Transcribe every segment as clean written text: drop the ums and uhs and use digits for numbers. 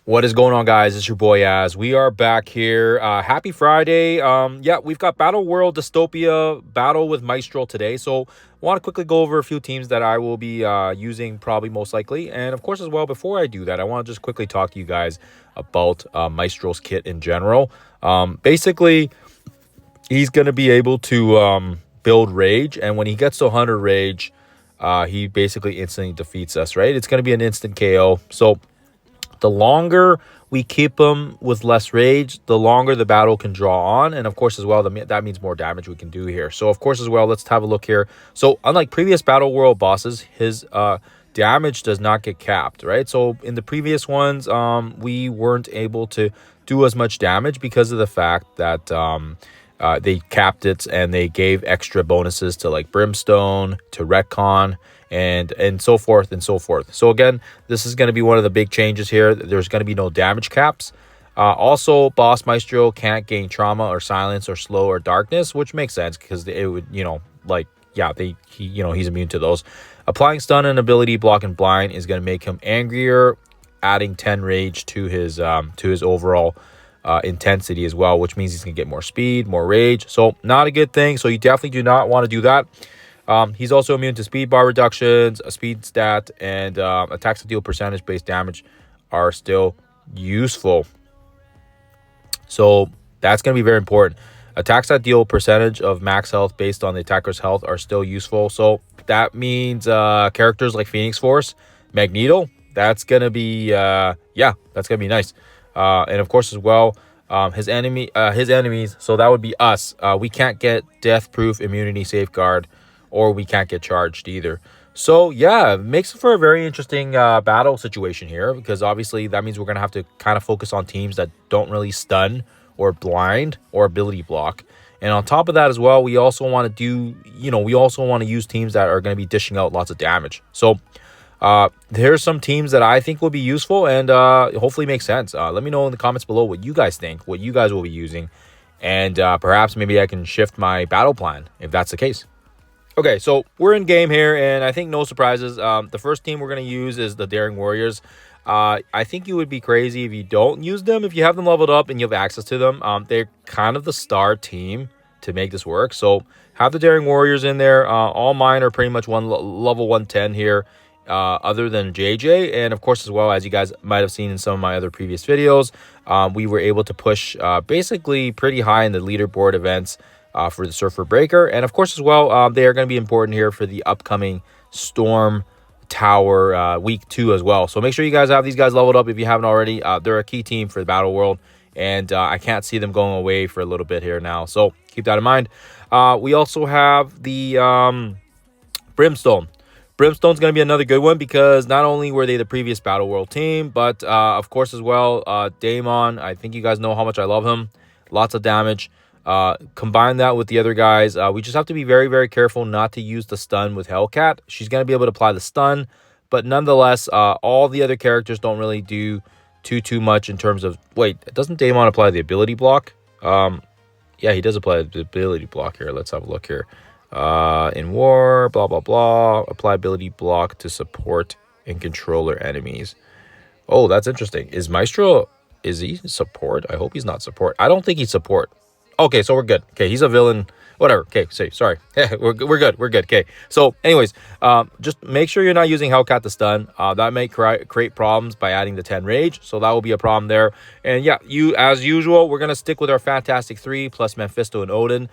What is going on, guys? It's your boy Az. We are back here. Happy Friday. Yeah, we've got Battle World Dystopia Battle with Maestro today. So I want to quickly go over a few teams that I will be using probably most likely. And of course, as well, before I do that, I want to just quickly talk to you guys about Maestro's kit in general. Basically, he's going to be able to build Rage. And when he gets to 100 Rage, he basically instantly defeats us, right? It's going to be an instant KO. So the longer we keep him with less rage, the longer the battle can draw on. And of course, as well, that means more damage we can do here. So of course, as well, let's have a look here. So unlike previous Battle World bosses, his damage does not get capped, right? So in the previous ones, we weren't able to do as much damage because of the fact that they capped it and they gave extra bonuses to like Brimstone, to Retcon, and so forth and so forth. So again, this is going to be one of the big changes here. There's going to be no damage caps. Also, Boss Maestro can't gain trauma or silence or slow or darkness, which makes sense because it would, he's immune to those. Applying stun and ability block and blind is going to make him angrier, adding 10 rage to his overall intensity as well, which means he's gonna get more speed, more rage. So not a good thing. So you definitely do not want to do that. He's also immune to speed bar reductions, a speed stat, and attacks that deal percentage based damage are still useful. So that's going to be very important. Attacks that deal percentage of max health based on the attacker's health are still useful. So that means characters like Phoenix Force, Magneto, that's going to be, that's going to be nice. And of course, as well, his enemies, so that would be us. We can't get death proof immunity safeguard, or we can't get charged either. So yeah, it makes for a very interesting battle situation here, because obviously that means we're gonna have to kind of focus on teams that don't really stun or blind or ability block. And on top of that as well, we also want to use teams that are going to be dishing out lots of damage. So there's some teams that I think will be useful and hopefully make sense. Let me know in the comments below what you guys think, what you guys will be using, and perhaps maybe I can shift my battle plan if that's the case. Okay, so we're in game here, and I think no surprises. The first team we're going to use is the Daring Warriors. I think you would be crazy if you don't use them. If you have them leveled up and you have access to them, they're kind of the star team to make this work. So have the Daring Warriors in there. All mine are pretty much level 110 here, other than JJ. And of course, as well, as you guys might have seen in some of my other previous videos, we were able to push basically pretty high in the leaderboard events for the Surfer Breaker. And of course, as well, they are going to be important here for the upcoming Storm Tower week 2 as well. So make sure you guys have these guys leveled up if you haven't already. They're a key team for the Battle World, and I can't see them going away for a little bit here now. So keep that in mind. We also have the Brimstone. Brimstone's going to be another good one because not only were they the previous Battle World team, but of course as well, Daemon, I think you guys know how much I love him. Lots of damage. Combine that with the other guys. We just have to be very, very careful not to use the stun with Hellcat. She's going to be able to apply the stun, but nonetheless, all the other characters don't really do too much in terms of... Wait, doesn't Daemon apply the ability block? Yeah, he does apply the ability block here. Let's have a look here. In war, blah, blah, blah. Apply ability block to support and controller enemies. Oh, that's interesting. Is Maestro... Is he support? I hope he's not support. I don't think he's support. Okay, so we're good. Okay, he's a villain. Whatever. Okay, sorry. we're good. We're good. Okay. So, anyways, just make sure you're not using Hellcat to stun. That may create problems by adding the 10 rage. So that will be a problem there. And yeah, as usual, we're gonna stick with our Fantastic 3 plus Mephisto and Odin.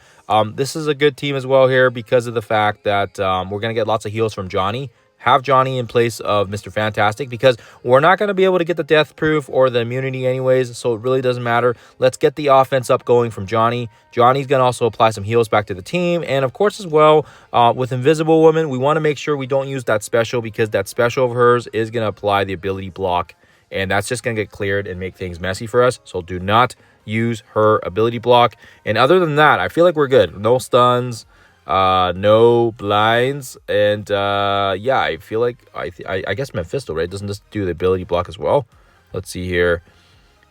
This is a good team as well here because of the fact that we're gonna get lots of heals from Johnny. Have Johnny in place of Mr. Fantastic because we're not going to be able to get the death proof or the immunity anyways, so it really doesn't matter. Let's get the offense up going from Johnny. Johnny's going to also apply some heals back to the team, and of course as well, with Invisible Woman, we want to make sure we don't use that special because that special of hers is going to apply the ability block, and that's just going to get cleared and make things messy for us, so do not use her ability block. And other than that, I feel like we're good. No stuns, no blinds, and yeah, I feel like I guess Mephisto, right, doesn't this do the ability block as well? Let's see here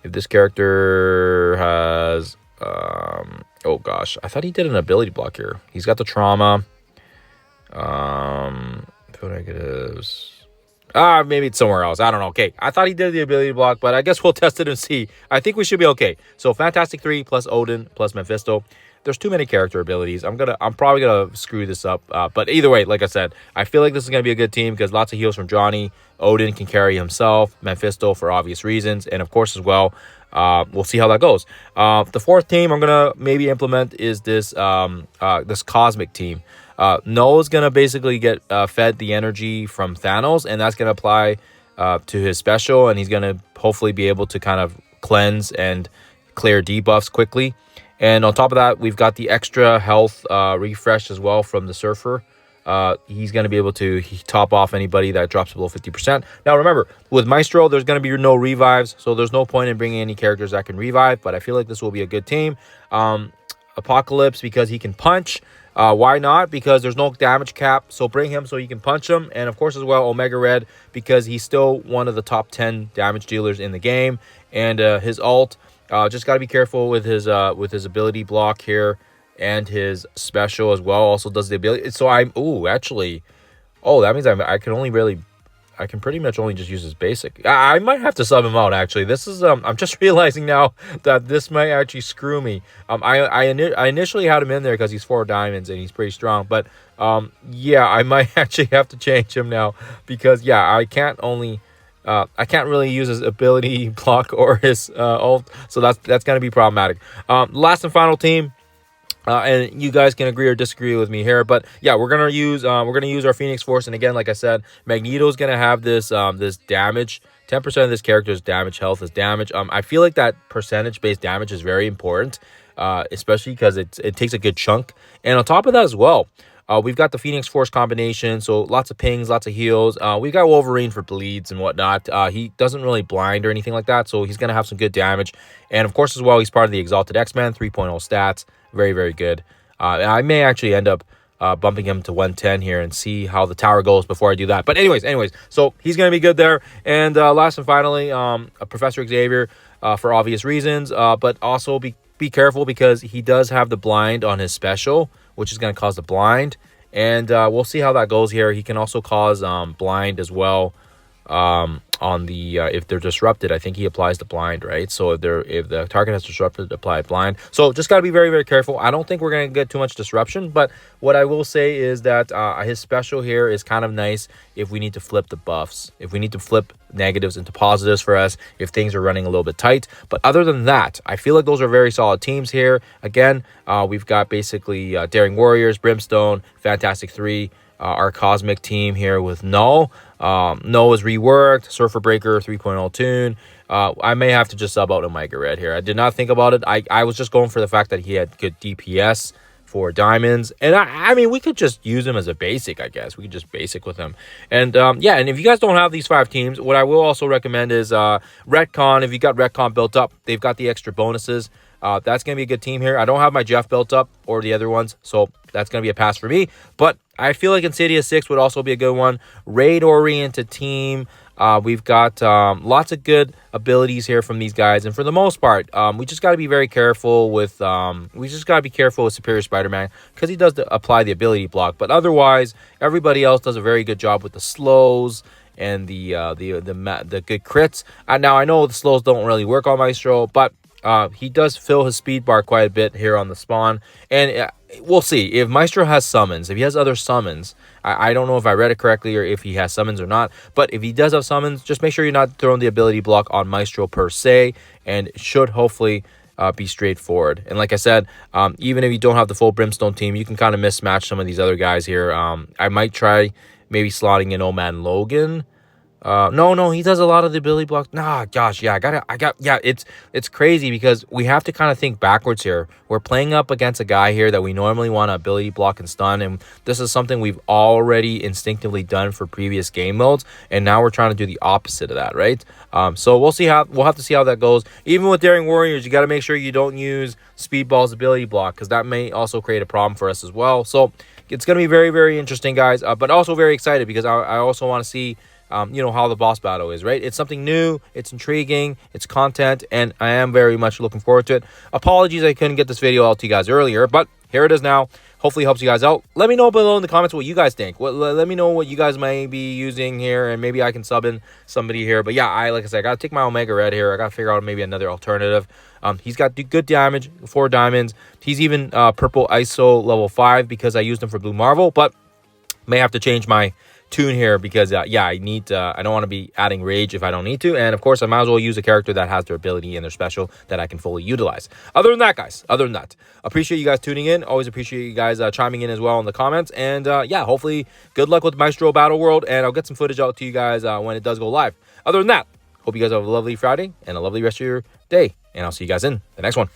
if this character has oh gosh, I thought he did an ability block here. He's got the trauma, field negatives. Maybe it's somewhere else. I don't know. Okay, I thought he did the ability block, but I guess we'll test it and see. I think we should be okay. So Fantastic 3 plus Odin plus Mephisto. There's too many character abilities. I'm probably gonna screw this up. But either way, like I said, I feel like this is gonna be a good team because lots of heals from Johnny. Odin can carry himself. Mephisto for obvious reasons, and of course as well. We'll see how that goes. The fourth team I'm gonna maybe implement is this this cosmic team. Noah's gonna basically get fed the energy from Thanos, and that's gonna apply to his special, and he's gonna hopefully be able to kind of cleanse and clear debuffs quickly. And on top of that, we've got the extra health refresh as well from the Surfer. He's going to be able to top off anybody that drops below 50%. Now, remember, with Maestro, there's going to be no revives, so there's no point in bringing any characters that can revive, but I feel like this will be a good team. Apocalypse, because he can punch. Why not? Because there's no damage cap, so bring him so you can punch him. And, of course, as well, Omega Red, because he's still one of the top 10 damage dealers in the game. And his ult, just got to be careful with his ability block here. And his special as well also does the ability. So that means I can pretty much only just use his basic. I might have to sub him out, actually. This is I'm just realizing now that this might actually screw me. I initially had him in there because he's 4 diamonds and he's pretty strong, but yeah, I might actually have to change him now because yeah, I can't really use his ability block or his ult, so that's gonna be problematic. Last and final team. And you guys can agree or disagree with me here, but yeah, we're gonna use our Phoenix Force, and again, like I said, Magneto's gonna have this this damage. 10% of this character's damage health is damage. I feel like that percentage based damage is very important, especially because it takes a good chunk. And on top of that as well, we've got the Phoenix Force combination, so lots of pings, lots of heals. We've got Wolverine for bleeds and whatnot. He doesn't really blind or anything like that, so he's gonna have some good damage. And of course as well, he's part of the Exalted X-Men 3.0 stats. Very, very good. I may actually end up bumping him to 110 here and see how the tower goes before I do that. But anyways, so he's going to be good there. And last and finally, Professor Xavier for obvious reasons, but also be careful because he does have the blind on his special, which is going to cause the blind. And we'll see how that goes here. He can also cause blind as well. On the if they're disrupted, I think he applies the blind, right? So if the target has disrupted, apply blind. So just got to be very, very careful. I don't think we're going to get too much disruption, but what I will say is that his special here is kind of nice if we need to flip the buffs, if we need to flip negatives into positives for us, if things are running a little bit tight. But other than that, I feel like those are very solid teams here. Again, we've got basically Daring Warriors, Brimstone, Fantastic 3, our Cosmic team here with Null. Null is reworked, Surfer Breaker 3.0 tune. I may have to just sub out Omega Red here. I did not think about it. I was just going for the fact that he had good DPS for diamonds. And I mean, we could just use him as a basic, I guess. We could just basic with him. And yeah, and if you guys don't have these 5 teams, what I will also recommend is Retcon. If you got Retcon built up, they've got the extra bonuses. That's going to be a good team here. I don't have my Jeff built up or the other ones, so that's going to be a pass for me. But I feel like Insidious 6 would also be a good one. Raid-oriented team. We've got lots of good abilities here from these guys. And for the most part, we just got to be very careful with Superior Spider-Man because he does apply the ability block. But otherwise, everybody else does a very good job with the slows and the good crits. Now, I know the slows don't really work on Maestro, but he does fill his speed bar quite a bit here on the spawn. And we'll see if Maestro has summons. If he has other summons, I don't know if I read it correctly or if he has summons or not. But if he does have summons, just make sure you're not throwing the ability block on Maestro per se. And it should hopefully be straightforward. And like I said, even if you don't have the full Brimstone team, you can kind of mismatch some of these other guys here. I might try maybe slotting in Old Man Logan. No, he does a lot of the ability blocks. Nah, gosh, yeah, it's crazy because we have to kind of think backwards here. We're playing up against a guy here that we normally want to ability block and stun, and this is something we've already instinctively done for previous game modes, and now we're trying to do the opposite of that, right? So we'll have to see how that goes. Even with Daring Warriors, you got to make sure you don't use Speedball's ability block because that may also create a problem for us as well. So it's going to be very, very interesting, guys, but also very excited because I also want to see how the boss battle is, right? It's something new, it's intriguing, it's content, and I am very much looking forward to it. Apologies I couldn't get this video out to you guys earlier, but here it is now. hopefully helps you guys out. Let me know below in the comments what you guys think. Let me know what you guys may be using here, and maybe I can sub in somebody here. But yeah, like I said, I gotta take my Omega Red here. I gotta figure out maybe another alternative. He's got good damage, 4 diamonds. He's even purple ISO level 5 because I used him for Blue Marvel, but may have to change my tune here because yeah, I don't want to be adding rage if I don't need to, and of course I might as well use a character that has their ability and their special that I can fully utilize. Other than that, guys, appreciate you guys tuning in. Always appreciate you guys chiming in as well in the comments, and yeah, hopefully good luck with Maestro Battle World, and I'll get some footage out to you guys when it does go live. Other than that, hope you guys have a lovely Friday and a lovely rest of your day, and I'll see you guys in the next one.